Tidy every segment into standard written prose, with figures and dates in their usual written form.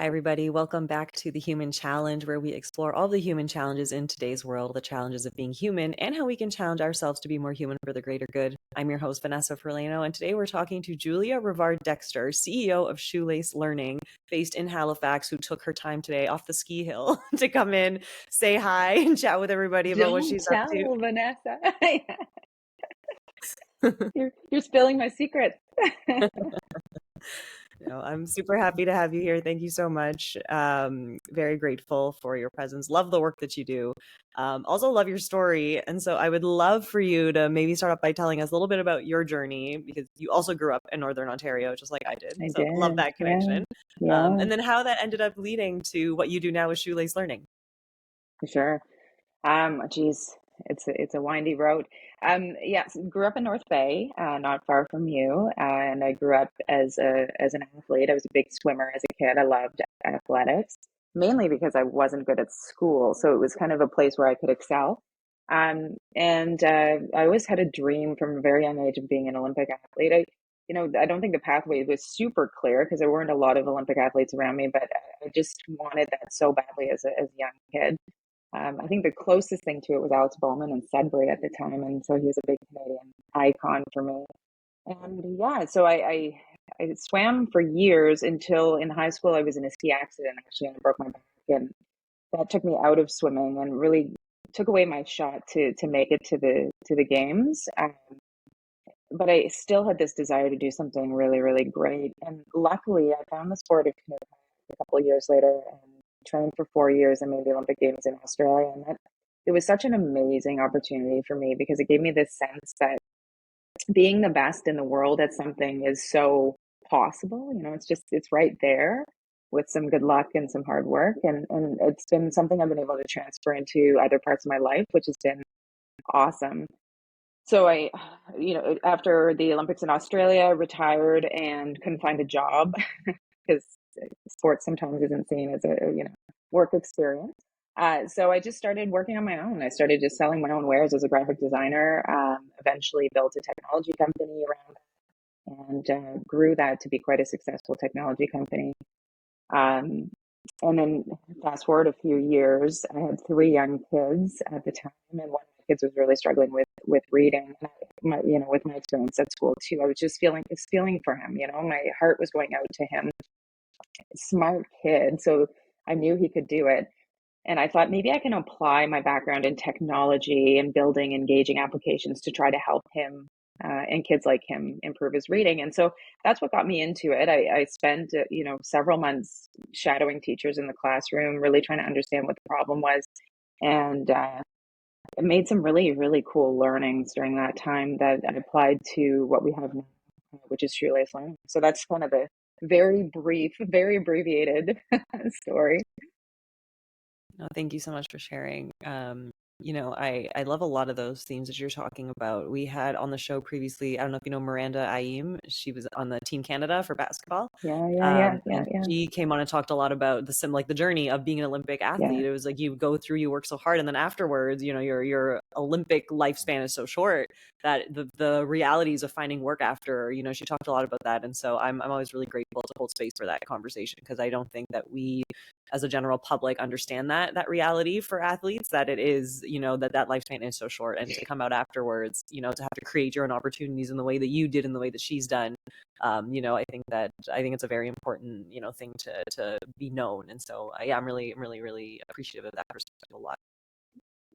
Hi, everybody. Welcome back to the Human Challenge, where we explore all the human challenges in today's world, the challenges of being human, and how we can challenge ourselves to be more human for the greater good. I'm your host, Vanessa Ferlano, and today we're talking to Julia Rivard Dexter, CEO of Shoelace Learning, based in Halifax, who took her time today off the ski hill to come in, say hi, and chat with everybody about what Don't she's up to. tell, Vanessa. You're spilling my secret. I'm super happy to have you here. Thank you so much. Very grateful for your presence. Love the work that you do. Also love your story. And so I would love for you to maybe start off by telling us a little bit about your journey, because you also grew up in Northern Ontario, just like I did. I So love did. that Yeah. connection. Yeah, And then how that ended up leading to what you do now with Shoelace Learning. for sure. Geez, it's a windy road. Yes, grew up in North Bay, not far from you, and I grew up as an athlete. I was a big swimmer as a kid. I loved athletics, mainly because I wasn't good at school, so it was kind of a place where I could excel. And I always had a dream from a very young age of being an Olympic athlete. I don't think the pathway was super clear because there weren't a lot of Olympic athletes around me, but I just wanted that so badly as a young kid. I think the closest thing to it was Alex Bowman in Sudbury at the time, and so he was a big Canadian icon for me. And yeah, so I swam for years until in high school I was in a ski accident actually, and I broke my back, and that took me out of swimming and really took away my shot to make it to the games. But I still had this desire to do something really, really great. And luckily, I found the sport of canoe a couple of years later and trained for 4 years and made the Olympic Games in Australia. And that it was such an amazing opportunity for me because it gave me this sense that being the best in the world at something is so possible. It's right there with some good luck and some hard work. And it's been something I've been able to transfer into other parts of my life, which has been awesome. So after the Olympics in Australia, retired and couldn't find a job because sports sometimes isn't seen as a work experience. So I just started working on my own. I started just selling my own wares as a graphic designer. Eventually built a technology company around that and grew that to be quite a successful technology company. Um, and then fast forward a few years, I had three young kids at the time, and one of my kids was really struggling with reading. And with my experience at school too, I was just feeling for him. My heart was going out to him. Smart kid, so I knew he could do it. And I thought maybe I can apply my background in technology and building engaging applications to try to help him and kids like him improve his reading. And so that's what got me into it. I spent, several months shadowing teachers in the classroom, really trying to understand what the problem was. And I made some really, really cool learnings during that time that I applied to what we have now, which is Shoelace Learning. So that's kind of a very brief, very abbreviated story. No, thank you so much for sharing. I love a lot of those themes that you're talking about. We had on the show previously, I don't know if you know Miranda Aim. She was on the Team Canada for basketball. Yeah. And she came on and talked a lot about the journey of being an Olympic Yeah. athlete. It was like you go through, you work so hard, and then afterwards, your Olympic lifespan is so short that the realities of finding work after, she talked a lot about that. And so I'm always really grateful to hold space for that conversation, because I don't think that we as a general public understand that reality for athletes, that it is, that lifespan is so short, and to come out afterwards, to have to create your own opportunities in the way that you did, in the way that she's done. I think it's a very important, thing to be known. And so yeah, I'm really, really, really appreciative of that perspective a lot.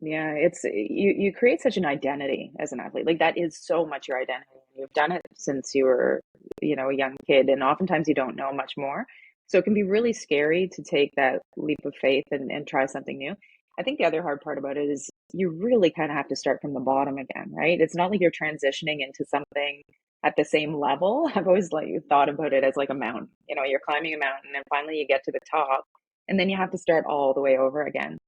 Yeah, it's you create such an identity as an athlete. Like that is so much your identity. You've done it since you were, a young kid, and oftentimes you don't know much more. So it can be really scary to take that leap of faith and try something new. I think the other hard part about it is you really kind of have to start from the bottom again, right? It's not like you're transitioning into something at the same level. I've always thought about it as like a mountain. You're climbing a mountain and finally you get to the top, and then you have to start all the way over again.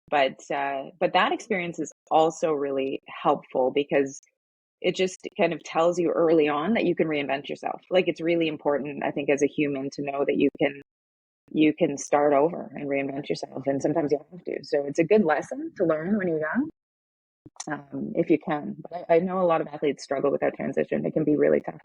But that experience is also really helpful because it just kind of tells you early on that you can reinvent yourself. Like it's really important, I think, as a human to know that you can start over and reinvent yourself, and sometimes you have to. So it's a good lesson to learn when you're young, if you can. But I know a lot of athletes struggle with that transition. It can be really tough.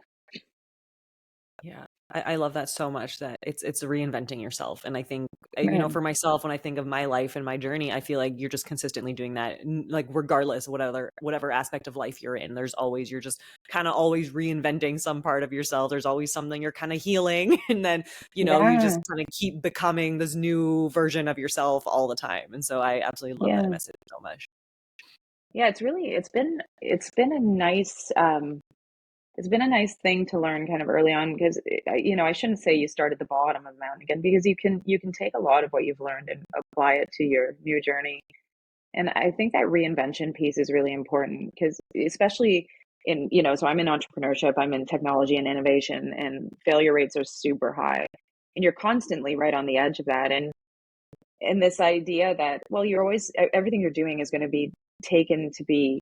Yeah. I love that so much, that it's reinventing yourself. And I think, Right. for myself, when I think of my life and my journey, I feel like you're just consistently doing that, like regardless of whatever aspect of life you're in. You're just kind of always reinventing some part of yourself. There's always something you're kind of healing, and then you just Yeah. kind of keep becoming this new version of yourself all the time. And so I absolutely love that Yeah. message so much. Yeah, it's been a nice it's been a nice thing to learn kind of early on, because I shouldn't say you start at the bottom of the mountain again, because you can take a lot of what you've learned and apply it to your new journey. And I think that reinvention piece is really important, because especially so I'm in entrepreneurship, I'm in technology and innovation, and failure rates are super high. And you're constantly right on the edge of that. And this idea that, well, you're always, everything you're doing is going to be taken to be,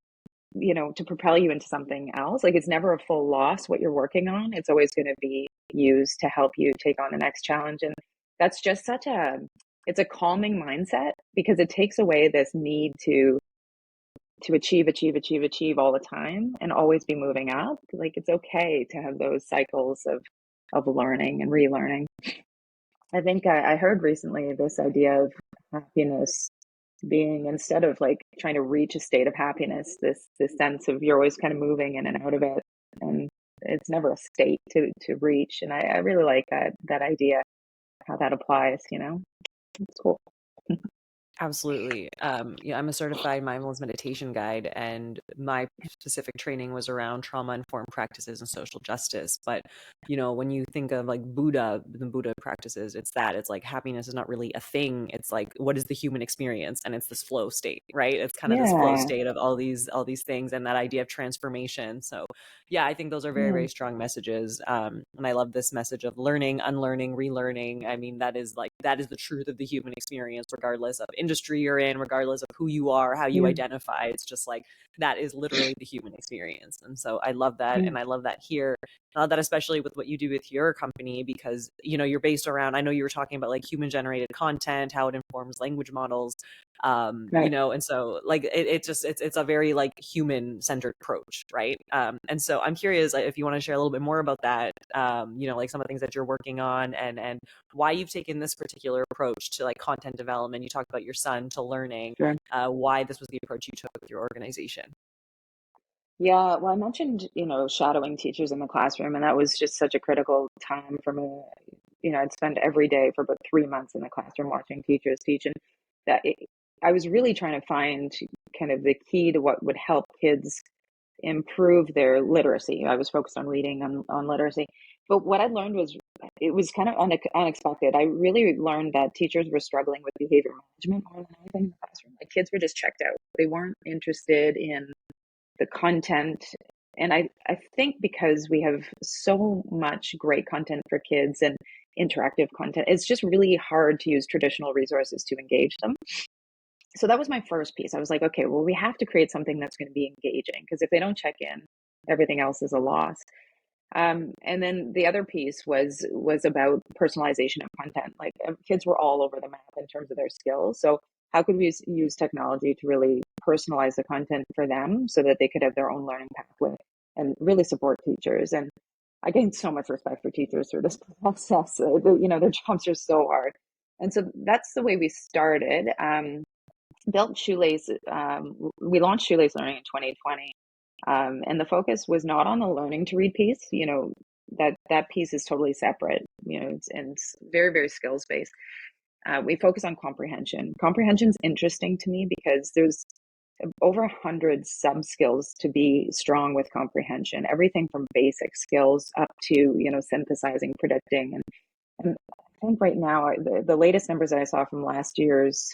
to propel you into something else. Like, it's never a full loss what you're working on. It's always going to be used to help you take on the next challenge. And that's just it's a calming mindset, because it takes away this need to achieve all the time and always be moving up. Like, it's okay to have those cycles of learning and relearning. I think I heard recently this idea of happiness being, instead of like trying to reach a state of happiness, this sense of you're always kind of moving in and out of it, and it's never a state to reach. And I really like that idea, how that applies. It's cool. Absolutely. Yeah, I'm a certified mindfulness meditation guide, and my specific training was around trauma-informed practices and social justice. But, when you think of like the Buddha practices, it's like happiness is not really a thing. It's like, what is the human experience? And it's this flow state, right? It's kind of this flow Yeah, state of all these things, and that idea of transformation. So, yeah, I think those are very, yeah, very strong messages. And I love this message of learning, unlearning, relearning. I mean, that is the truth of the human experience, regardless of industry you're in, regardless of who you are, how you yeah, identify. It's just like that is literally the human experience. And so I love that. yeah, And I love that here. I love that, especially with what you do with your company, because, you're based around, I know you were talking about like human generated content, how it informs language models. right. And so like it's a very like human centered approach, right? And so I'm curious, if you want to share a little bit more about that, like some of the things that you're working on, and why you've taken this particular approach to like content development. You talked about your son, to learning, Sure. why this was the approach you took with your organization. Yeah, well, I mentioned, shadowing teachers in the classroom, and that was just such a critical time for me. I'd spend every day for about 3 months in the classroom watching teachers teach, and I was really trying to find kind of the key to what would help kids improve their literacy. I was focused on reading, on literacy. But what I learned was, it was kind of unexpected. I really learned that teachers were struggling with behavior management more than anything in the classroom. Like, kids were just checked out. They weren't interested in the content. And I think because we have so much great content for kids and interactive content, it's just really hard to use traditional resources to engage them. So that was my first piece. I was like, okay, well, we have to create something that's going to be engaging, because if they don't check in, everything else is a loss. And then the other piece was about personalization of content. Like, kids were all over the map in terms of their skills. So how could we use technology to really personalize the content for them, so that they could have their own learning pathway and really support teachers? And I gained so much respect for teachers through this process. Their jobs are so hard. And so that's the way we started. Built Shoelace. We launched Shoelace Learning in 2020. And the focus was not on the learning to read piece. That piece is totally separate. It's very, very skills based. We focus on comprehension. Comprehension's interesting to me, because there's over 100 sub skills to be strong with comprehension. Everything from basic skills up to synthesizing, predicting, and I think right now the latest numbers that I saw from last year's,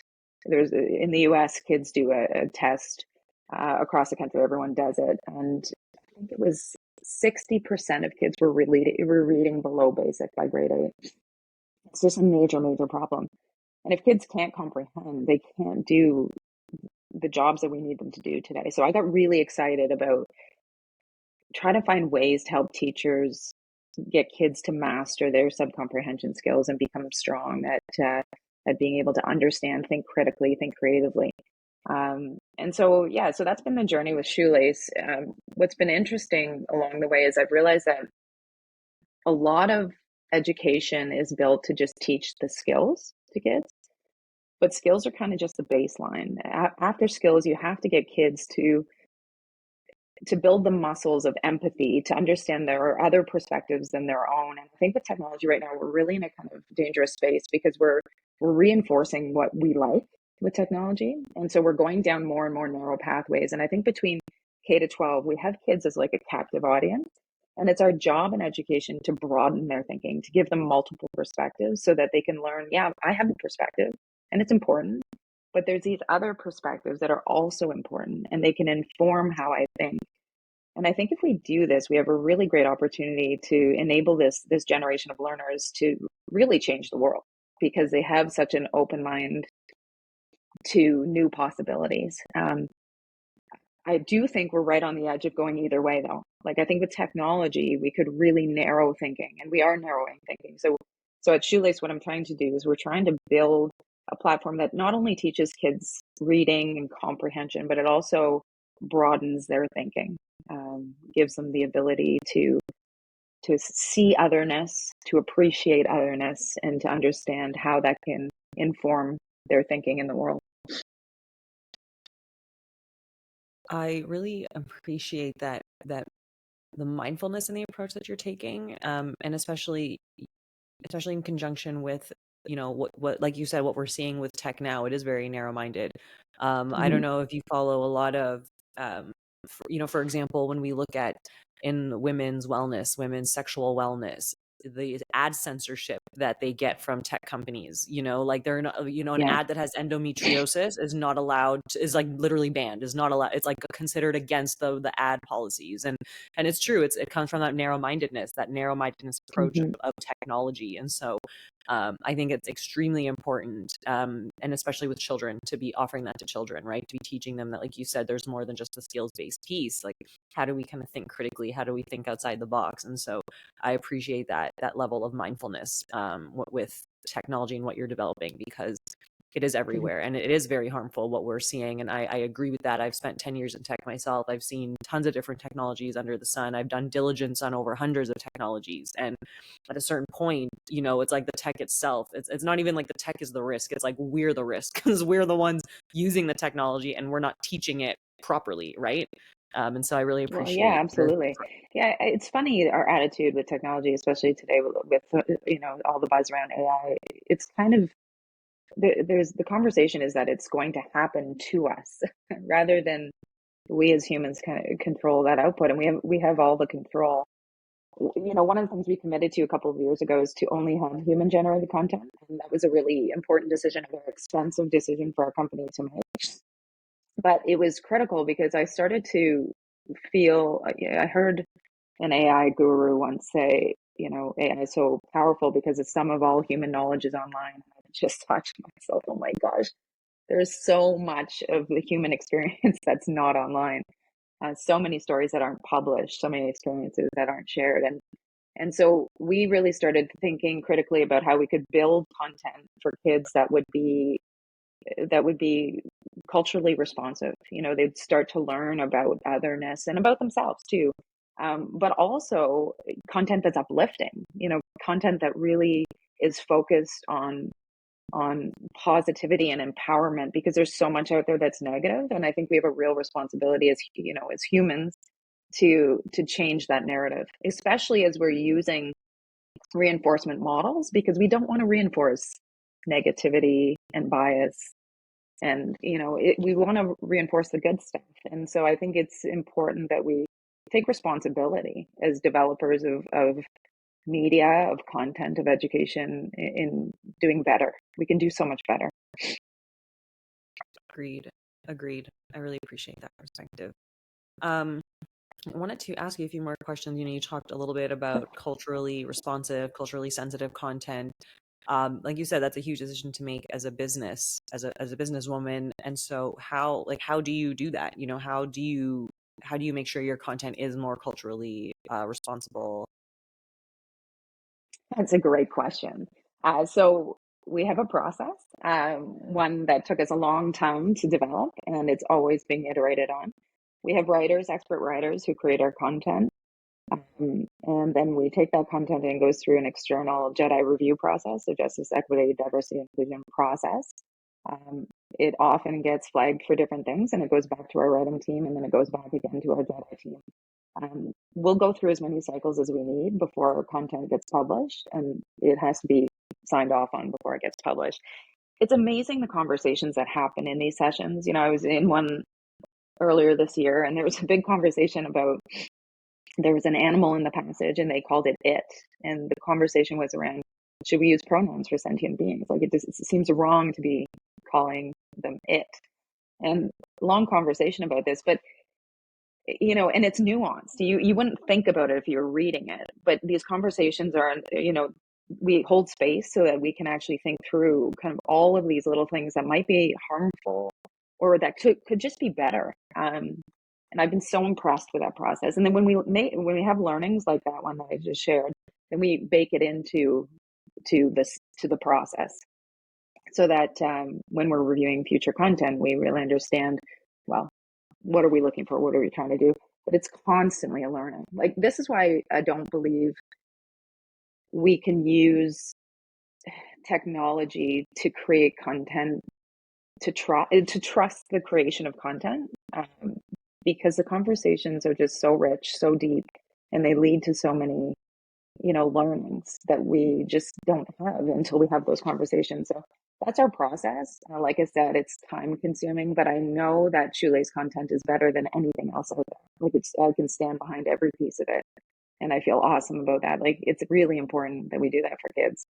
there's in the U.S. kids do a test across the country. Everyone does it, and I think it was 60% of kids were reading below basic by grade 8. It's just a major, major problem. And if kids can't comprehend, they can't do the jobs that we need them to do today. So I got really excited about trying to find ways to help teachers get kids to master their sub-comprehension skills and become strong at being able to understand, think critically, think creatively. And so, yeah, so that's been the journey with Shoelace. What's been interesting along the way is I've realized that a lot of education is built to just teach the skills to kids, but skills are kind of just the baseline. After skills, you have to get kids to build the muscles of empathy, to understand there are other perspectives than their own. And I think with technology right now, we're really in a kind of dangerous space because we're reinforcing what we like with technology. And so we're going down more and more narrow pathways. And I think between K to 12, we have kids as like a captive audience. And it's our job in education to broaden their thinking, to give them multiple perspectives so that they can learn, yeah, I have a perspective and it's important, but there's these other perspectives that are also important and they can inform how I think. And I think if we do this, we have a really great opportunity to enable this generation of learners to really change the world because they have such an open mind to new possibilities. I do think we're right on the edge of going either way, though. Like I think with technology, we could really narrow thinking, and we are narrowing thinking. So at Shoelace, what I'm trying to do is we're trying to build a platform that not only teaches kids reading and comprehension, but it also broadens their thinking, gives them the ability to see otherness, to appreciate otherness, and to understand how that can inform their thinking in the world. I really appreciate that the mindfulness in the approach that you're taking, and especially in conjunction with what like you said, what we're seeing with tech now. It is very narrow-minded. I don't know if you follow a lot of for example, when we look at in women's wellness, women's sexual wellness, the ad censorship that they get from tech companies, like they're not, an Yeah. ad that has endometriosis is not allowed is like literally banned, is not allowed. It's like considered against the ad policies. And it's true. It comes from that narrow-mindedness approach Mm-hmm. of technology. And so I think it's extremely important, and especially with children, to be offering that to children, right? To be teaching them that, like you said, there's more than just the skills-based piece. Like, how do we kind of think critically? How do we think outside the box? And so I appreciate that level of mindfulness with technology and what you're developing, because it is everywhere and it is very harmful what we're seeing. And I agree with that. I've spent 10 years in tech myself. I've seen tons of different technologies under the sun. I've done diligence on over hundreds of technologies. And at a certain point, it's like the tech itself. It's not even like the tech is the risk. It's like we're the risk because we're the ones using the technology and we're not teaching it properly, right? And so I really Well, yeah, appreciate your. absolutely. Yeah, it's funny our attitude with technology, especially today with all the buzz around AI. It's kind of there's the conversation is that it's going to happen to us rather than we as humans kind of control that output, and we have all the control. One of the things we committed to a couple of years ago is to only have human generated content, and that was a really important decision, a very expensive decision for our company to make. But it was critical because I started to feel, I heard an AI guru once say, AI is so powerful because the sum of all human knowledge is online. And I just thought to myself, oh my gosh, there's so much of the human experience that's not online. So many stories that aren't published, so many experiences that aren't shared. And so we really started thinking critically about how we could build content for kids that would be culturally responsive. They'd start to learn about otherness and about themselves too. But also content that's uplifting, content that really is focused on positivity and empowerment, because there's so much out there that's negative. And I think we have a real responsibility as humans to change that narrative, especially as we're using reinforcement models, because we don't want to reinforce negativity and bias. And we want to reinforce the good stuff. And so I think it's important that we take responsibility as developers of media, of content, of education, in doing better. We can do so much better. Agreed. I really appreciate that perspective. I wanted to ask you a few more questions. You talked a little bit about culturally responsive, culturally sensitive content. Like you said, that's a huge decision to make as a business, as a businesswoman. And so how do you do that? How do you make sure your content is more culturally responsible? That's a great question. So we have a process, one that took us a long time to develop, and it's always being iterated on. We have writers, expert writers who create our content. And then we take that content and it goes through an external JEDI review process, so Justice, Equity, Diversity, Inclusion process. Um, it often gets flagged for different things, and it goes back to our writing team, and then it goes back again to our JEDI team. We'll go through as many cycles as we need before our content gets published, and it has to be signed off on before it gets published. It's amazing the conversations that happen in these sessions. You know, I was in one earlier this year, and there was a big conversation about, there was an animal in the passage and they called it. And the conversation was around, should we use pronouns for sentient beings? Like it seems wrong to be calling them it. And long conversation about this, but you know, and it's nuanced. You wouldn't think about it if you were reading it, but these conversations are, you know, we hold space so that we can actually think through kind of all of these little things that might be harmful or that could just be better. And I've been so impressed with that process. And then when we have learnings like that one that I just shared, then we bake it into the process, so that when we're reviewing future content, we really understand, well, what are we looking for? What are we trying to do? But it's constantly a learning. Like, this is why I don't believe we can use technology to create content, to trust the creation of content, because the conversations are just so rich, so deep, and they lead to so many, you know, learnings that we just don't have until we have those conversations. So that's our process. Like I said, it's time consuming, but I know that Shoelace content is better than anything else out there. Like, I can stand behind every piece of it, and I feel awesome about that. Like, it's really important that we do that for kids.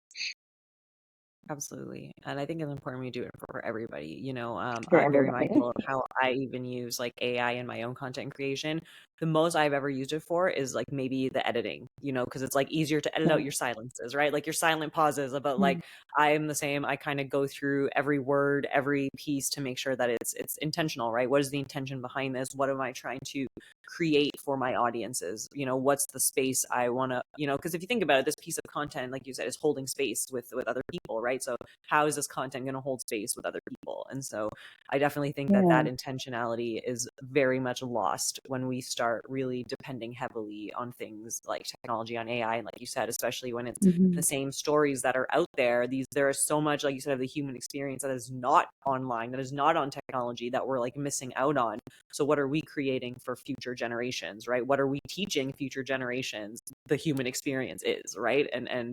Absolutely. And I think it's important we do it for everybody. You know, For I'm very everybody. mindful of how I even use like AI in my own content creation. The most I've ever used it for is like maybe the editing, you know, because it's like easier to edit out your silences, right? Like your silent pauses. About like, I am the same. I kind of go through every word, every piece to make sure that it's intentional, right? What is the intention behind this? What am I trying to create for my audiences? You know, what's the space I want to, you know, because if you think about it, this piece of content, like you said, is holding space with other people, right? So how is this content going to hold space with other people? And so I definitely think that that intentionality is very much lost when we start really depending heavily on things like technology, on AI, and like you said, especially when it's the same stories that are out there. There is so much, like you said, of the human experience that is not online, that is not on technology, that we're like missing out on. So what are we creating for future generations, right? What are we teaching future generations the human experience is, right? And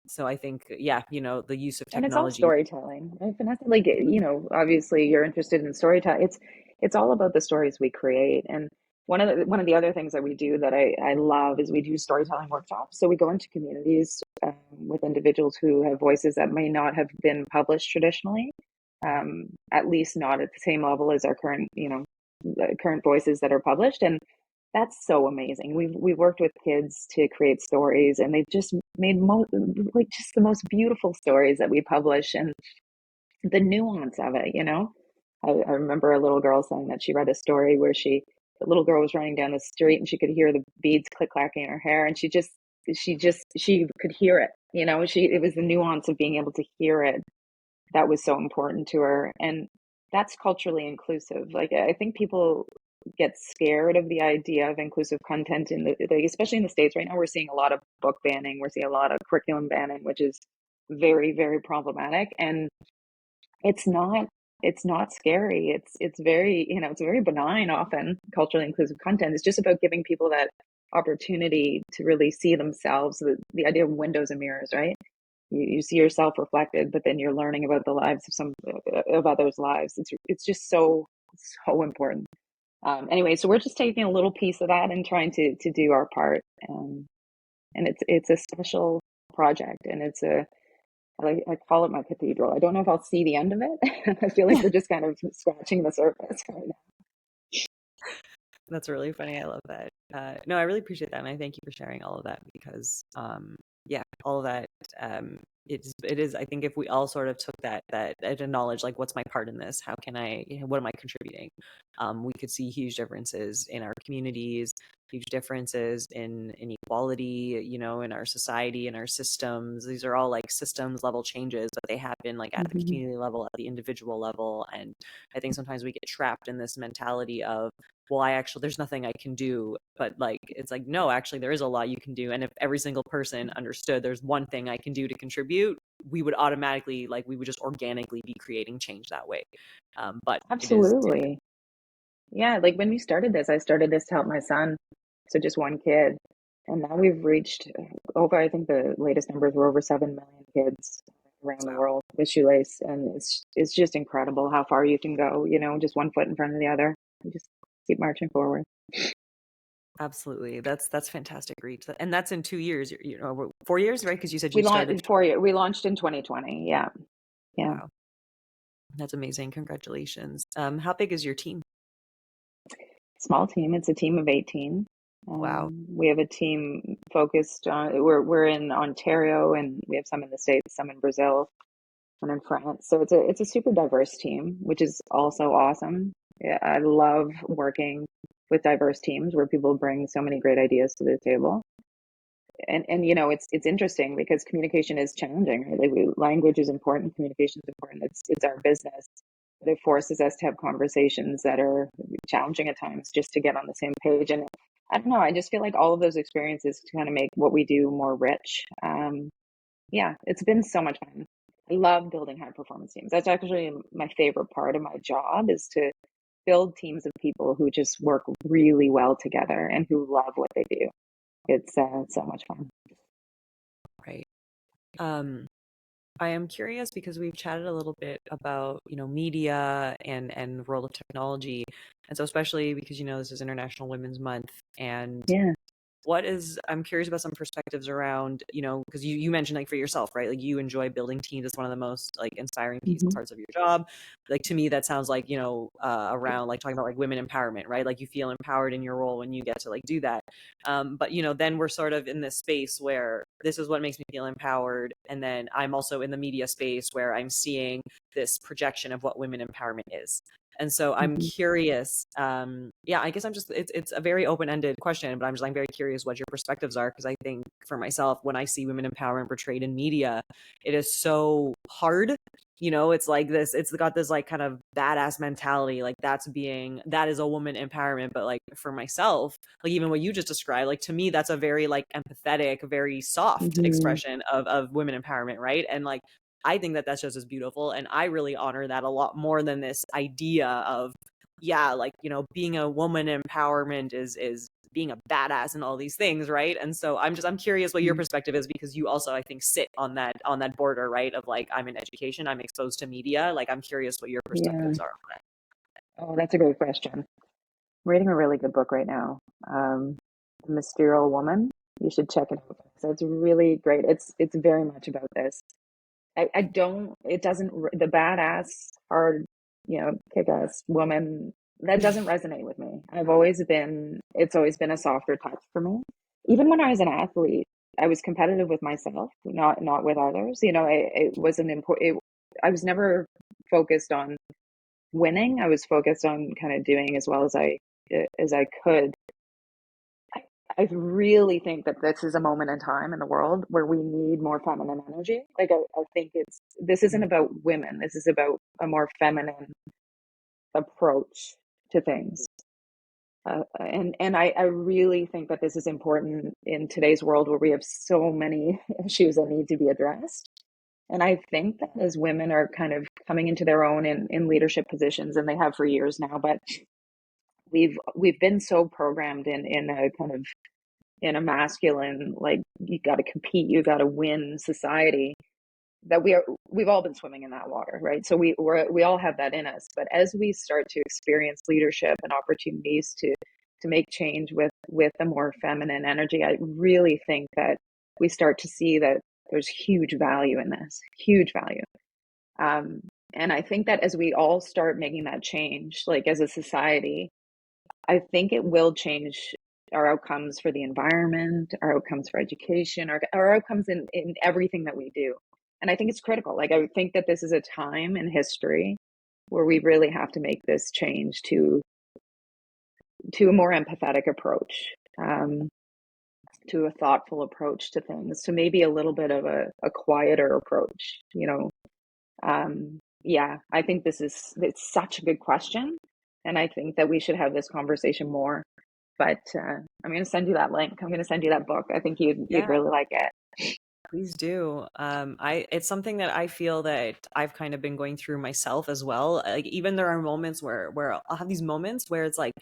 so I think, yeah, you know, the use of And it's all technology. storytelling, right, Vanessa? Like, you know, obviously you're interested in storytelling. It's all about the stories we create. And one of the other things that we do that I love is we do storytelling workshops. So we go into communities with individuals who have voices that may not have been published traditionally, at least not at the same level as our current, you know, current voices that are published. And that's so amazing. We've worked with kids to create stories, and they've just made like just the most beautiful stories that we publish, and the nuance of it. You know, I remember a little girl saying that she read a story where the little girl was running down the street and she could hear the beads click clacking in her hair, and she could hear it. You know, it was the nuance of being able to hear it that was so important to her, and that's culturally inclusive. Like, I think people get scared of the idea of inclusive content especially in the States right now. We're seeing a lot of book banning, we're seeing a lot of curriculum banning, which is very, very problematic. And it's not scary. It's very, you know, it's very benign. Often culturally inclusive content is just about giving people that opportunity to really see themselves. The idea of windows and mirrors, right? You see yourself reflected, but then you're learning about the lives of others' lives. It's just so important. Anyway, so we're just taking a little piece of that and trying to do our part. And it's a special project, and I call it my cathedral. I don't know if I'll see the end of it. I feel like we're just kind of scratching the surface right now. That's really funny. I love that. No, I really appreciate that. And I thank you for sharing all of that, because, yeah, all of that, it is, I think if we all sort of took that knowledge, like, what's my part in this? How can I, you know, what am I contributing? We could see huge differences in our communities, huge differences in inequality, in our society, in our systems. These are all like systems level changes, but they happen like at the Mm-hmm. community level, at the individual level. And I think sometimes we get trapped in this mentality of, well, there's nothing I can do. But like, it's like, no, actually, there is a lot you can do. And if every single person understood there's one thing I can do to contribute, we would automatically, like, we would just organically be creating change that way. But it is difficult. Absolutely. Yeah, like when we started this, I started this to help my son. So just one kid. And now we've reached over, I think the latest numbers were over 7 million kids around the Wow. world with Shoelace. And it's just incredible how far you can go, just one foot in front of the other. You just keep marching forward. Absolutely. That's fantastic reach. And that's in 2 years, 4 years, right? Because you said We you launched started. in 4 years. We launched in 2020. Yeah. Yeah. Wow. That's amazing. Congratulations. How big is your team? Small team. It's a team of 18. Wow. We have a team focused on, we're in Ontario, and we have some in the States, some in Brazil, and in France. So it's a super diverse team, which is also awesome. Yeah, I love working with diverse teams where people bring so many great ideas to the table. And it's interesting because communication is challenging, right? Like language is important, communication is important. It's our business, but it forces us to have conversations that are challenging at times just to get on the same page. And I don't know, I just feel like all of those experiences kind of make what we do more rich. Yeah, it's been so much fun. I love building high performance teams. That's actually my favorite part of my job, is to build teams of people who just work really well together and who love what they do. It's so much fun. Right. Um, I am curious because we've chatted a little bit about, media and the role of technology. And so especially because, this is International Women's Month, and Yeah. I'm curious about some perspectives around, because you mentioned, like, for yourself, right? Like, you enjoy building teams. It's one of the most like inspiring Hmm. parts of your job. Like, to me, that sounds like, around like talking about like women empowerment, right? Like, you feel empowered in your role when you get to like do that. But then we're sort of in this space where this is what makes me feel empowered. And then I'm also in the media space where I'm seeing this projection of what women empowerment is. And so I'm Hmm. curious. Yeah, I guess it's a very open-ended question, but I'm very curious what your perspectives are, because I think for myself, when I see women empowerment portrayed in media, it is so hard. It's like this, it's got this like kind of badass mentality, like that is a woman empowerment. But like for myself, like even what you just described, like to me, that's a very like empathetic, very soft Hmm. expression of women empowerment, right? And like I think that that's just as beautiful. And I really honor that a lot more than this idea of, yeah, like, being a woman empowerment is being a badass and all these things, right? And so I'm curious what your perspective is, because you also, I think, sit on that border, right? Of like, I'm in education, I'm exposed to media. Like, I'm curious what your Yeah. perspectives are on that. Oh, that's a great question. I'm reading a really good book right now. The Mysterial Woman. You should check it out. So it's really great. It's very much about this. I don't, it doesn't, the badass, hard, kick-ass woman, that doesn't resonate with me. It's always been a softer touch for me. Even when I was an athlete, I was competitive with myself, not with others. It wasn't important. I was never focused on winning. I was focused on kind of doing as well as I could. I really think that this is a moment in time in the world where we need more feminine energy. Like I think this isn't about women. This is about a more feminine approach to things. And I really think that this is important in today's world where we have so many issues that need to be addressed. And I think that as women are kind of coming into their own in leadership positions, and they have for years now, but we've been so programmed in a kind of in a masculine, like, you got to compete, you got to win society, that we've all been swimming in that water, right? So we all have that in us. But as we start to experience leadership and opportunities to make change with a more feminine energy, I really think that we start to see that there's huge value in this, huge value. And I think that as we all start making that change, like as a society, I think it will change our outcomes for the environment, our outcomes for education, our outcomes in everything that we do. And I think it's critical. Like, I think that this is a time in history where we really have to make this change to a more empathetic approach. um, to a thoughtful approach to things, to maybe a little bit of a quieter approach, you know. Yeah, I think it's such a good question. And I think that we should have this conversation more. But I'm going to send you that link. I'm going to send you that book. I think you'd Yeah, really like it. please do. It's something that I feel that I've kind of been going through myself as well. Like even there are moments where I'll have these moments where it's like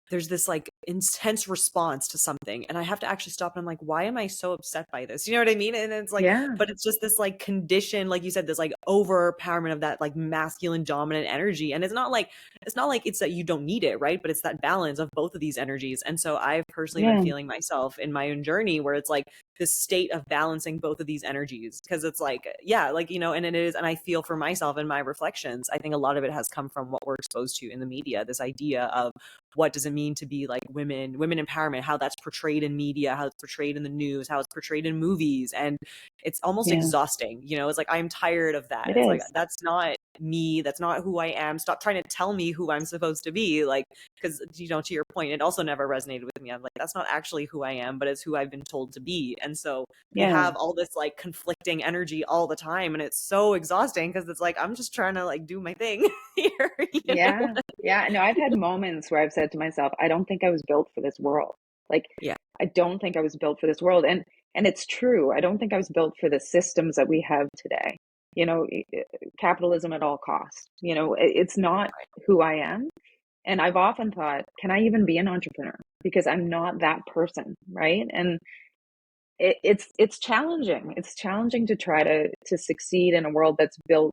there's this like intense response to something and I have to actually stop and I'm like, why am I so upset by this? You know what I mean? And it's like, Yeah, but it's just this like condition, like you said, this like overpowerment of that like masculine dominant energy. And it's not like it's that you don't need it, right? But it's that balance of both of these energies. And so I've personally been yeah, feeling myself in my own journey where it's like this state of balancing both of these energies. Cause it's like, yeah, like, and it is, and I feel for myself in my reflections, I think a lot of it has come from what we're exposed to in the media, this idea of what does it mean to be like women empowerment, how that's portrayed in media, how it's portrayed in the news, how it's portrayed in movies. And it's almost yeah. exhausting. It's like I'm tired of that. It It's like is. that's not me, that's not who I am. Stop trying to tell me who I'm supposed to be. Like, because to your point, it also never resonated with me. I'm like, that's not actually who I am, but it's who I've been told to be. And so we Yeah, have all this like conflicting energy all the time, and it's so exhausting because it's like I'm just trying to like do my thing here. yeah, yeah. No, I've had moments where I've said to myself, I don't think I was built for this world. Like, Yeah. I don't think I was built for this world. And it's true. I don't think I was built for the systems that we have today. You know, capitalism at all costs. You know, it's not who I am. And I've often thought, can I even be an entrepreneur? Because I'm not that person, right? And it's challenging. It's challenging to try to succeed in a world that's built,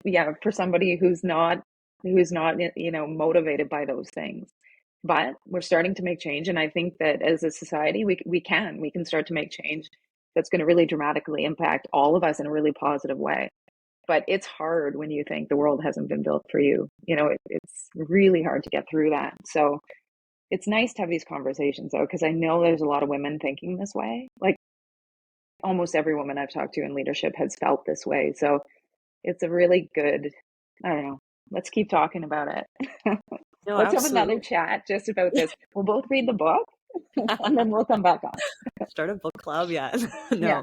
yeah, for somebody who's not motivated by those things. But we're starting to make change, and I think that as a society, we can start to make change that's going to really dramatically impact all of us in a really positive way. But it's hard when you think the world hasn't been built for you. It's really hard to get through that. So it's nice to have these conversations, though, because I know there's a lot of women thinking this way. Like almost every woman I've talked to in leadership has felt this way. So it's a really good, I don't know, let's keep talking about it. No, Let's have another absolutely. chat just about this. We'll both read the book and then we'll come back on. Start a book club. Yeah. Yeah.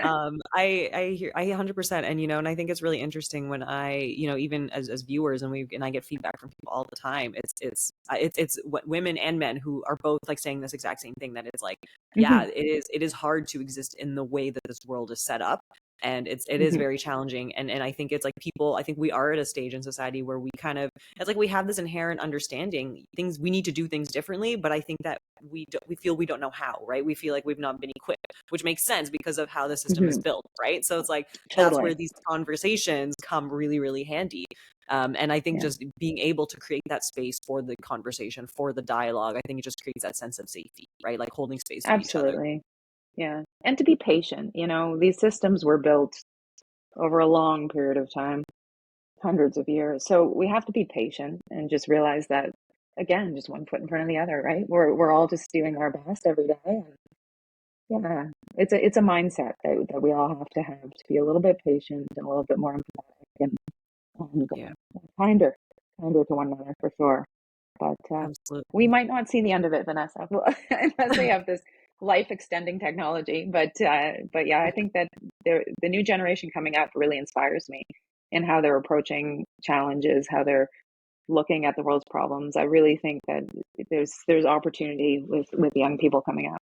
No. I hear, I 100%. And, and I think it's really interesting when I, even as viewers and I get feedback from people all the time. It's women and men who are both like saying this exact same thing, that it's like, yeah, Hmm. it is hard to exist in the way that this world is set up. And it is Hmm. very challenging. And I think it's like I think we are at a stage in society where we kind of, it's like we have this inherent understanding we need to do things differently, but I think that we feel we don't know how, right? We feel like we've not been equipped, which makes sense because of how the system is Hmm. built, right? So it's like that's where Totally. these conversations come really, really handy. And I think Yeah, just being able to create that space for the conversation, for the dialogue, I think it just creates that sense of safety, right? Like holding space for each other. absolutely. Yeah. And to be patient, these systems were built over a long period of time, hundreds of years. So we have to be patient and just realize that, again, just one foot in front of the other, right? We're all just doing our best every day. And yeah, it's a mindset that we all have to be a little bit patient and a little bit more empathetic and Yeah, kinder to one another for sure. But we absolutely. might not see the end of it, Vanessa, unless we have this life extending technology. But yeah, I think that the new generation coming up really inspires me in how they're approaching challenges, how they're looking at the world's problems. I really think that there's opportunity with young people coming up.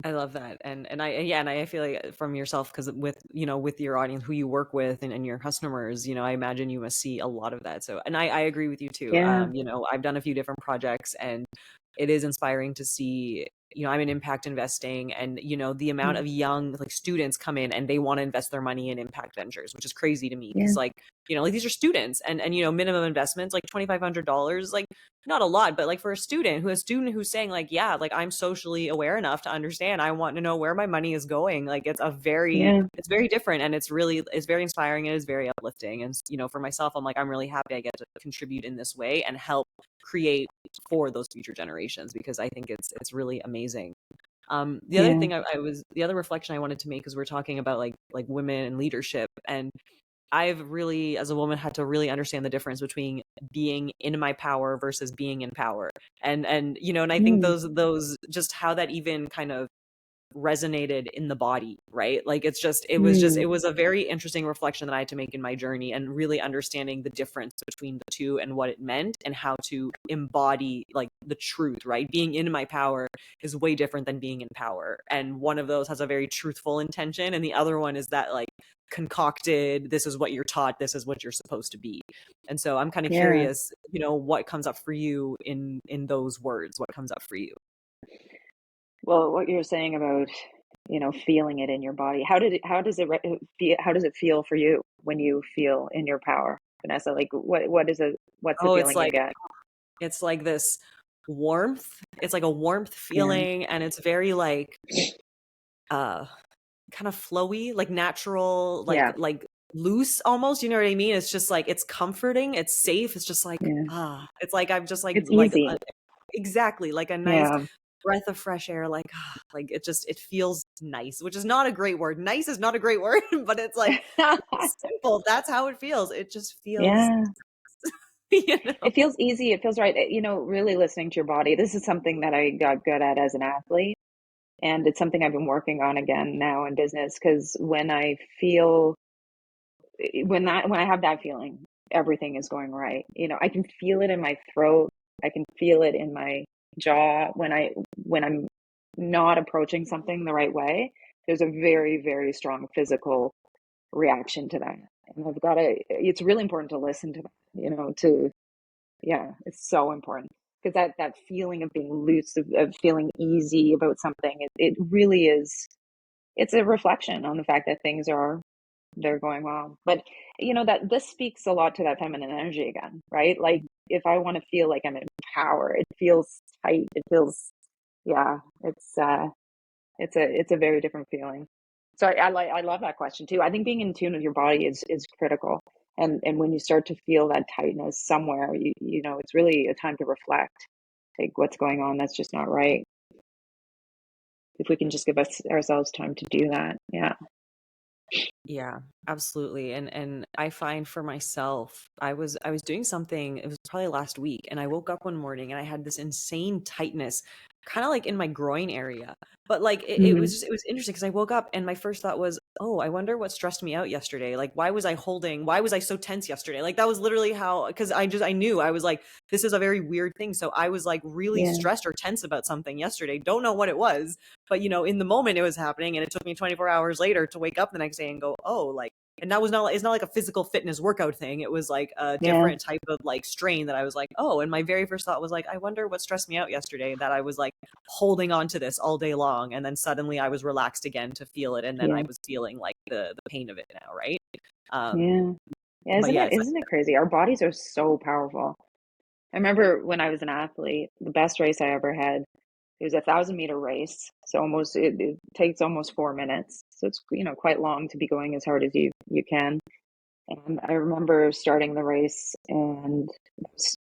I love that. And I feel like from yourself, because with your audience, who you work with and your customers, I imagine you must see a lot of that. So, and I agree with you too. Yeah, I've done a few different projects, and it is inspiring to see, I'm in impact investing, and, the amount mm, of young like students come in and they want to invest their money in impact ventures, which is crazy to me. yeah, Cause like, like these are students, and, minimum investments, like $2,500, like not a lot, but like for a student who's saying like, yeah, like I'm socially aware enough to understand, I want to know where my money is going. Like yeah, it's very different, and it's very inspiring, and it's very uplifting. And, for myself, I'm like, I'm really happy I get to contribute in this way and help create for those future generations, because I think it's really amazing. yeah. The other reflection I wanted to make is we're talking about like women and leadership, and I've really, as a woman, had to really understand the difference between being in my power versus being in power. And and I think Mm, those just how that even kind of resonated in the body, right? Like it mm, was a very interesting reflection that I had to make in my journey, and really understanding the difference between the two and what it meant and how to embody like the truth, right? Being in my power is way different than being in power. And one of those has a very truthful intention, and the other one is that like concocted, this is what you're taught, this is what you're supposed to be. And so I'm kind of yeah. curious, what comes up for you in those words, what comes up for you? Well, what you're saying about, feeling it in your body, how does it feel for you when you feel in your power, Vanessa? Like what's the Oh, feeling you get? it's like this warmth. It's like a warmth Yeah, feeling, and it's very like uh kind of flowy, like natural, yeah, like loose almost, you know what I mean? It's just like it's comforting, it's safe, it's just like yeah. it's like I'm just It's easy. exactly, like a nice Yeah. breath of fresh air, like like it feels nice, which is not a great word. Nice is not a great word, but it's simple. That's how it feels. It just feels Yeah. you know. It feels easy. It feels right. Really listening to your body. This is something that I got good at as an athlete. And it's something I've been working on again now in business because when I have that feeling, everything is going right. I can feel it in my throat. I can feel it in my jaw when I'm not approaching something the right way. There's a very, very strong physical reaction to that. And it's really important to listen to that, it's so important because that feeling of being loose, of feeling easy about something, it really is, it's a reflection on the fact that they're going well. But that this speaks a lot to that feminine energy again, right? Like if I want to feel like I'm in power, it feels tight. It feels, yeah, it's a very different feeling. So I love that question too. I think being in tune with your body is critical. And when you start to feel that tightness somewhere, it's really a time to reflect. Like what's going on that's just not right. If we can just give ourselves time to do that. Yeah. Yeah, absolutely. And I find for myself, I was doing something, it was probably last week, and I woke up one morning and I had this insane tightness, kind of like in my groin area. But like Hmm. it was interesting because I woke up and my first thought was, oh, I wonder what stressed me out yesterday. Like why was I so tense yesterday? Like that was literally how, because I knew I was like, this is a very weird thing. So I was like really Yeah. stressed or tense about something yesterday. Don't know what it was, but in the moment it was happening, and it took me 24 hours later to wake up the next day and go, oh, like, and that was not, it's not like a physical fitness workout thing. It was like a Yeah. different type of like strain that I was like, oh, and my very first thought was like, I wonder what stressed me out yesterday, that I was like holding on to this all day long, and then suddenly I was relaxed again to feel it, and then I Yeah. was feeling like the pain of it now, right? um Yeah. Yeah. but Isn't yeah, it it's like isn't it crazy? Our bodies are so powerful. I remember when I was an athlete, the best race I ever had, it was 1,000-meter race. So it takes almost 4 minutes. So it's, quite long to be going as hard as you can. And I remember starting the race, and it was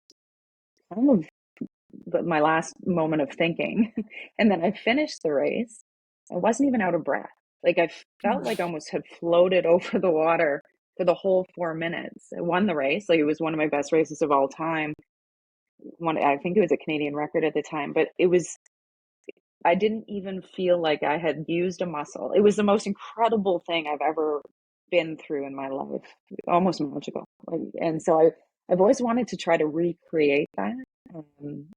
kind of my last moment of thinking. And then I finished the race. I wasn't even out of breath. Like I felt like I almost had floated over the water for the whole 4 minutes. I won the race. Like it was one of my best races of all time. I think it was a Canadian record at the time, but I didn't even feel like I had used a muscle. It was the most incredible thing I've ever been through in my life. Almost magical. And so I've always wanted to try to recreate that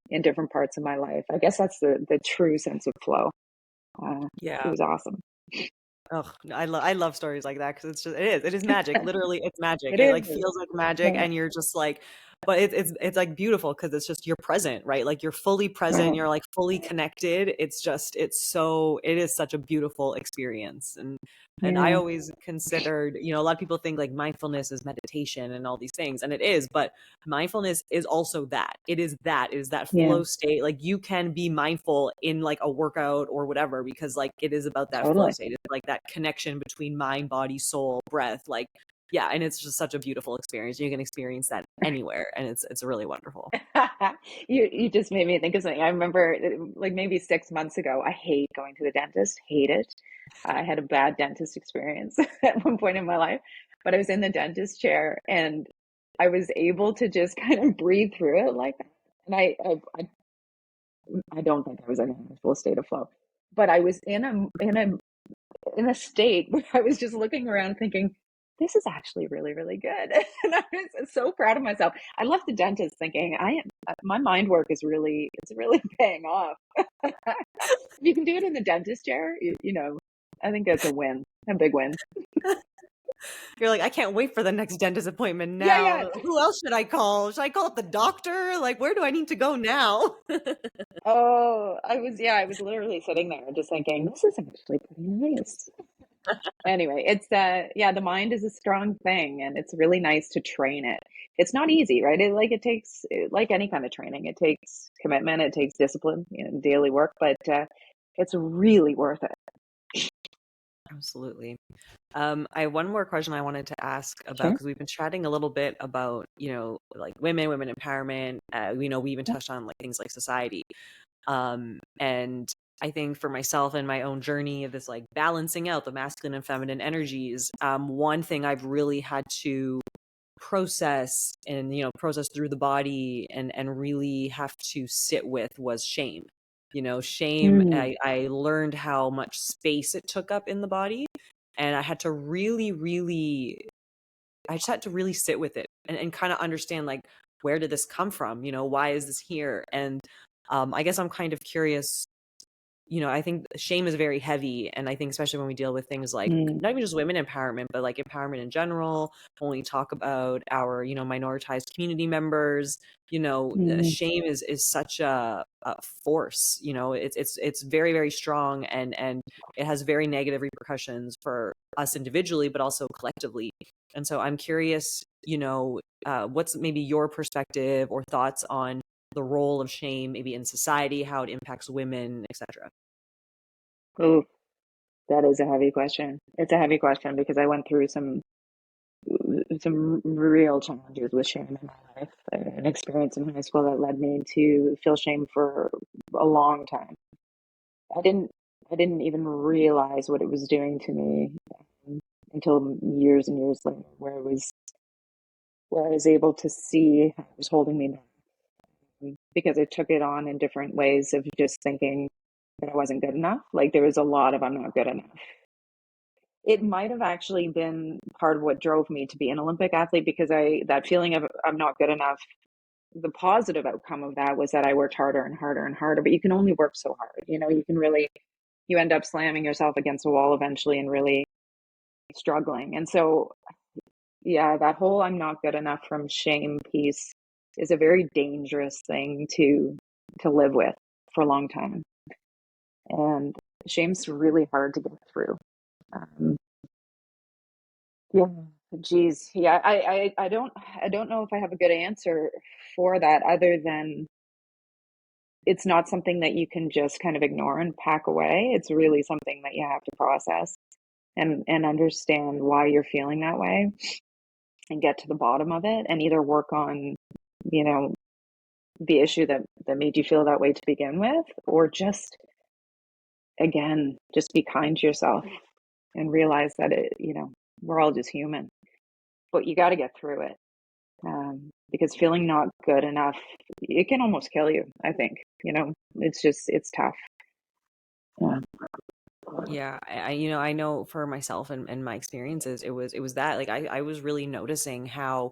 in different parts of my life. I guess that's the true sense of flow. It yeah. was awesome. Oh, I love stories like that because it is magic. Literally, it's magic. It It like is. feels like magic, Yeah. and you're just like, but it's like beautiful because it's just you're present, right? Like you're fully present, Right. you're like fully connected. It is such a beautiful experience. And I Yeah. always considered, a lot of people think like mindfulness is meditation and all these things, and it is, but mindfulness is also that. It is that Yeah. flow state. Like you can be mindful in like a workout or whatever, because like it is about that flow Totally. state. It's like that connection between mind, body, soul, breath. Like, yeah, and it's just such a beautiful experience. You can experience that anywhere, and it's really wonderful. You just made me think of something. I remember like maybe 6 months ago, I hate going to the dentist, hate it. I had a bad dentist experience at one point in my life. but I was in the dentist chair and I was able to just kind of breathe through it like that. And I don't think I was in a full state of flow, but I was in a state where I was just looking around thinking, this is actually really, really good. And I was so proud of myself. I left the dentist thinking, my mind work it's really paying off. If you can do it in the dentist chair, I think that's a win, a big win. You're like, I can't wait for the next dentist appointment Yeah, now. yeah. Who else should I call? Should I call up the doctor? Like, where do I need to go now? Oh, I was literally sitting there just thinking, this is actually pretty nice. Anyway, it's the mind is a strong thing and it's really nice to train it. It's not easy, right? It takes, like any kind of training, it takes commitment, it takes discipline, daily work, but it's really worth it. Absolutely. I have one more question I wanted to ask about, Sure. because we've been chatting a little bit about, like women empowerment. We even touched on like things like society. And I think for myself and my own journey of this like balancing out the masculine and feminine energies, one thing I've really had to process and process through the body and really have to sit with was shame. Shame, Mm, I learned how much space it took up in the body, and I had to I just had to really sit with it and kind of understand, like, where did this come from? Why is this here? And I guess I'm kind of curious. I think shame is very heavy. And I think especially when we deal with things like mm, not even just women empowerment, but like empowerment in general, when we talk about our, minoritized community members, mm, shame is such a force. It's very, very strong, and it has very negative repercussions for us individually, but also collectively. And so I'm curious, what's maybe your perspective or thoughts on the role of shame maybe in society, how it impacts women, etc. oh, that is a heavy question. It's a heavy question because I went through some real challenges with shame in my life. An experience in high school that led me to feel shame for a long time. I didn't I didn't even realize what it was doing to me until years and years later, where I was able to see how it was holding me back, because I took it on in different ways of just thinking that I wasn't good enough. Like there was a lot of I'm not good enough. It might have actually been part of what drove me to be an Olympic athlete, because that feeling of I'm not good enough, the positive outcome of that was that I worked harder and harder and harder, but you can only work so hard. You end up slamming yourself against a wall eventually and really struggling. And so, yeah, that whole I'm not good enough from shame piece is a very dangerous thing to live with for a long time. And shame's really hard to get through. Um, yeah, geez. Yeah, I don't know if I have a good answer for that, other than it's not something that you can just kind of ignore and pack away. It's really something that you have to process and understand why you're feeling that way and get to the bottom of it and either work on, you know, the issue that made you feel that way to begin with, or just again, just be kind to yourself and realize that we're all just human, but you got to get through it. Because feeling not good enough, it can almost kill you, I think. It's tough. Yeah. Yeah, I know for myself and my experiences, it was that, like, I was really noticing how,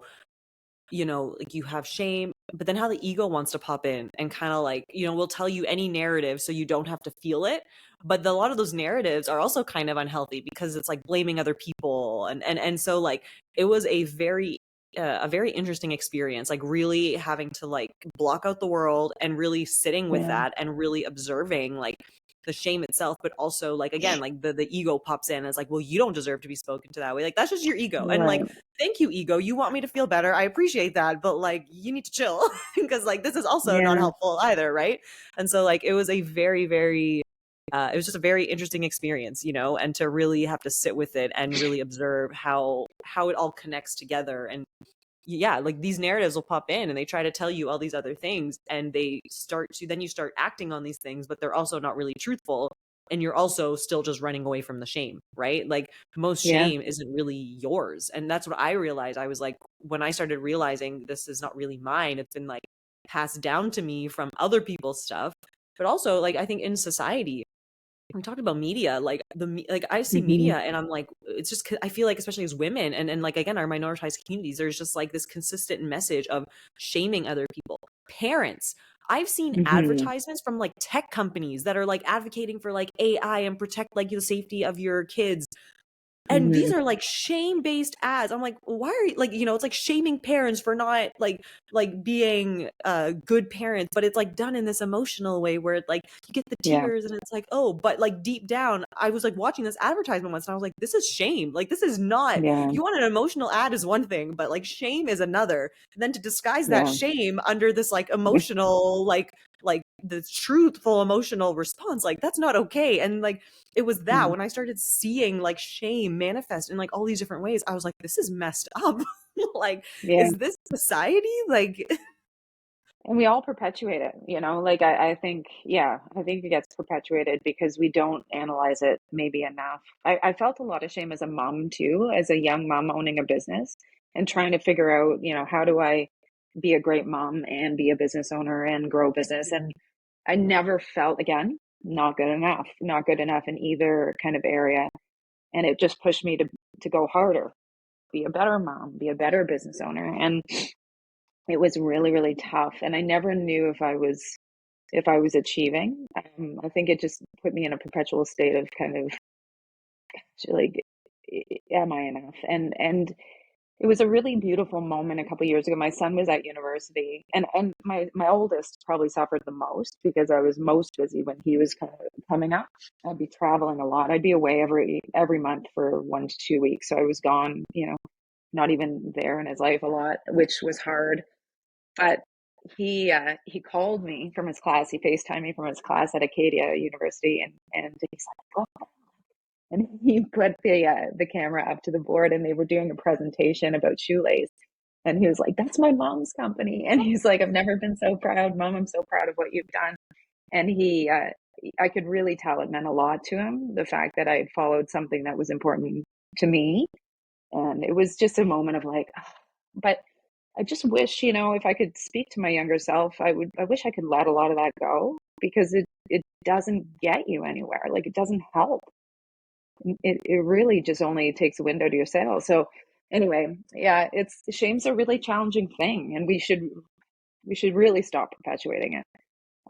like, you have shame, but then how the ego wants to pop in and kind of like, will tell you any narrative so you don't have to feel it. But a lot of those narratives are also kind of unhealthy because it's like blaming other people, and so, like, it was a very interesting experience, like really having to like block out the world and really sitting with Yeah. that and really observing like the shame itself, but also, like, again, like the ego pops in and it's like, well, you don't deserve to be spoken to that way. Like, that's just your ego. And like, Right. thank you, ego. You want me to feel better. I appreciate that. But like, you need to chill because like, this is also not Yeah. helpful either. Right. And so, like, it was a very, very, it was just a very interesting experience, and to really have to sit with it and really observe how it all connects together. And yeah, like, these narratives will pop in and they try to tell you all these other things, and then you start acting on these things, but they're also not really truthful. and you're also still just running away from the shame, right? Like most Yeah. shame isn't really yours. And that's what I realized. I was like, when I started realizing this is not really mine, it's been like passed down to me from other people's stuff. But also, like, I think in society, we talked about media, like like I see Hmm. media and I'm like, it's just, I feel like, especially as women and like, again, our minoritized communities, there's just like this consistent message of shaming other people. Parents, I've seen Hmm. advertisements from like tech companies that are like advocating for like AI and protect like the safety of your kids, and these Hmm. are like shame-based ads. I'm like, why are you like, it's like shaming parents for not like being good parents, but it's like done in this emotional way where it, like, you get the Yeah. tears and it's like, oh, but like deep down, I was like watching this advertisement once and I was like, this is shame. Like, this is not, Yeah. you want an emotional ad is one thing, but like shame is another. And then to disguise that Yeah. shame under this like emotional, like the truthful emotional response, like that's not okay. And like, it was that Mm. when I started seeing like shame manifest in like all these different ways, I was like, this is messed up. Like, Yeah. is this society? Like, And we all perpetuate it, like I think, yeah, I think it gets perpetuated because we don't analyze it maybe enough. I felt a lot of shame as a mom too, as a young mom owning a business and trying to figure out, how do I be a great mom and be a business owner and grow business? And I never felt, again, not good enough in either kind of area. And it just pushed me to go harder, be a better mom, be a better business owner. And it was really, really tough. And I never knew if I was achieving. I think it just put me in a perpetual state of kind of like, am I enough? And it was a really beautiful moment a couple years ago. My son was at university, and my oldest probably suffered the most because I was most busy when he was kind of coming up. I'd be traveling a lot. I'd be away every month for 1 to 2 weeks. So I was gone, not even there in his life a lot, which was hard. But he called me from his class. He FaceTimed me from his class at Acadia University, and he's like, "Oh," and he put the camera up to the board, and they were doing a presentation about Shoelace. And he was like, "That's my mom's company." And he's like, "I've never been so proud, Mom. I'm so proud of what you've done." And I could really tell it meant a lot to him, the fact that I had followed something that was important to me. And it was just a moment of like, "Ah," but I just wish, if I could speak to my younger self, I wish I could let a lot of that go because it doesn't get you anywhere. Like it doesn't help. It really just only takes a window to your sail. So anyway, yeah, shame's a really challenging thing, and we should really stop perpetuating it.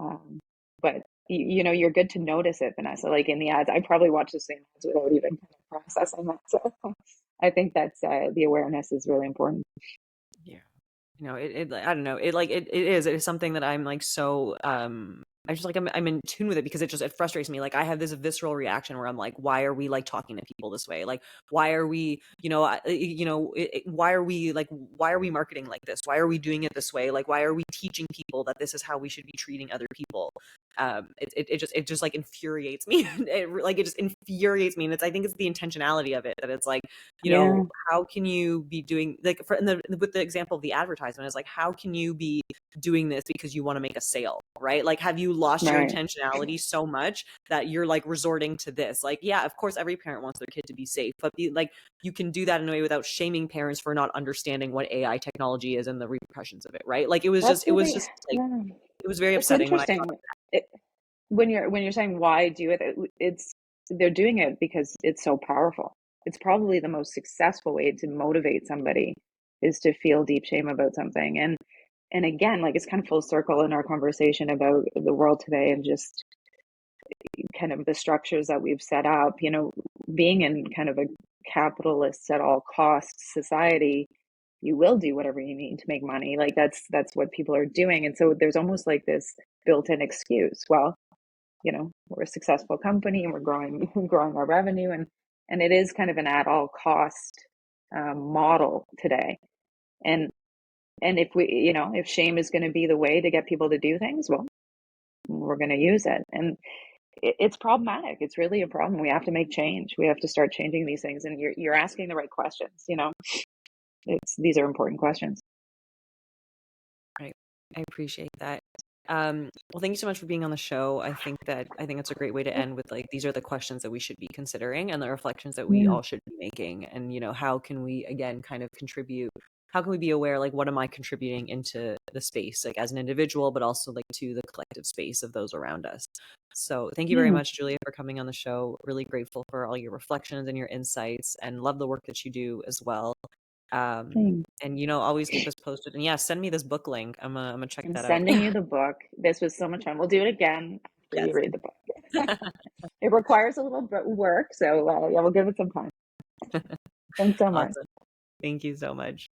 Um, but you're good to notice it, Vanessa. Like in the ads, I probably watch the same ads without even kind of processing that. So I think that's the awareness is really important. yeah, I don't know. It is something that I'm like so I just like I'm in tune with it because it frustrates me. Like I have this visceral reaction where I'm like, why are we like talking to people this way? Like why are we, why are we marketing like this? Why are we doing it this way? Like why are we teaching people that this is how we should be treating other people? It just like infuriates me. It just infuriates me, and I think it's the intentionality of it that it's like, Yeah, how can you be doing like with the example of the advertisement is like, how can you be doing this because you want to make a sale, right? Like, have you lost your right. intentionality so much that you're like resorting to this? Like, yeah, of course, every parent wants their kid to be safe, but like, you can do that in a way without shaming parents for not understanding what AI technology is and the repercussions of it, right? Like, That's it was really, just like, yeah. it was very It's upsetting when I saw interesting. It, when you're saying why do it, it's they're doing it because it's so powerful. It's probably the most successful way to motivate somebody is to feel deep shame about something. And again, like it's kind of full circle in our conversation about the world today and just kind of the structures that we've set up, being in kind of a capitalist at all costs society, you will do whatever you need to make money. Like that's what people are doing. And so there's almost like this built-in excuse. Well, we're a successful company and we're growing growing our revenue, and it is kind of an at all cost model today. And if shame is going to be the way to get people to do things, well, we're going to use it. And it's problematic. It's really a problem. We have to make change. We have to start changing these things. And you're asking the right questions. These are important questions. right. I appreciate that. Well, thank you so much for being on the show. I think it's a great way to end with like these are the questions that we should be considering and the reflections that we Yeah. all should be making. And how can we again kind of contribute? How can we be aware, like, what am I contributing into the space, like as an individual, but also like to the collective space of those around us? So thank you very Yeah. much, Julia, for coming on the show. Really grateful for all your reflections and your insights, and love the work that you do as well. Thanks. And always keep us posted. And yeah, send me this book link. I'm gonna check I'm that out. sending you the book. This was so much fun. We'll do it again after you Yes. read the book. It requires a little bit work, so yeah, we'll give it some time. Thanks so much. Awesome. Thank you so much.